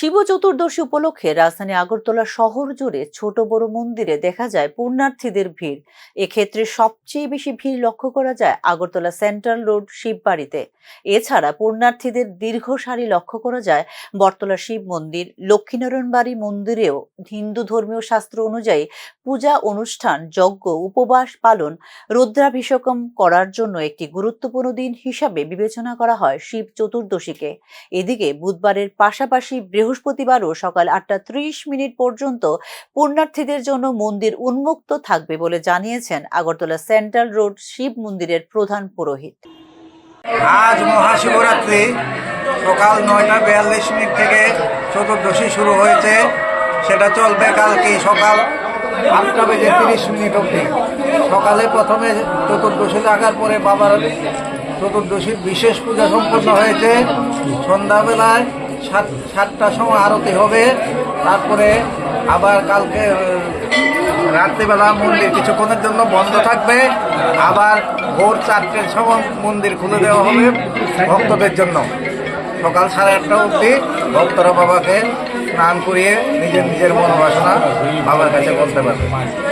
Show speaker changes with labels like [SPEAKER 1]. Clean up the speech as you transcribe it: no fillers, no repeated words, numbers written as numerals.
[SPEAKER 1] শিব চতুর্দশী উপলক্ষে রাজধানী আগরতলা শহর জুড়ে ছোট বড় মন্দিরে দেখা যায় পুণ্যার্থীদের ভিড়। এক্ষেত্রে সবচেয়ে বেশি ভিড় লক্ষ্য করা যায় আগরতলা সেন্ট্রাল রোড শিববাড়িতে। এছাড়া পুণ্যার্থীদের দীর্ঘ সারি লক্ষ্য করা যায় বটতলা শিব মন্দির, লক্ষ্মীনারায়ণ বাড়ি মন্দিরেও। হিন্দু ধর্মীয় শাস্ত্র অনুযায়ী পূজা অনুষ্ঠান, যজ্ঞ, উপবাস পালন, রুদ্রাভিষেকম করার জন্য একটি গুরুত্বপূর্ণ দিন হিসাবে বিবেচনা করা হয় শিব চতুর্দশীকে। এদিকে বুধবারের পাশাপাশি বৃহস্পতিবারও সকাল 8:30 পর্যন্ত পুণ্যার্থীদের জন্য মন্দির উন্মুক্ত থাকবে বলে জানিয়েছেন আগরতলা সেন্ট্রাল রোড শিব মন্দিরের প্রধান পুরোহিত।
[SPEAKER 2] আজ মহাশিবরাত্রি সকাল 9:42 থেকে চতুর্দশী শুরু হয়েছে। সেটা চলবে কালকে সকাল 8:30 অবধি। সকালে প্রথমে চতুর্দশী লাগার পরে বাবার চতুর্দশীর বিশেষ পূজা সম্পন্ন হয়েছে। সন্ধ্যাবেলায় 7টার সময় আরতি হবে। তারপরে আবার কালকে রাত্রিবেলা মন্দির কিছুক্ষণের জন্য বন্ধ থাকবে। আবার ভোর 4টের সময় মন্দির খুলে দেওয়া হবে ভক্তদের জন্য। সকাল 8:30 অবধি ভক্তরা বাবাকে স্নান করিয়ে নিজের মনোবাসনা বাবার কাছে বলতে পারবে।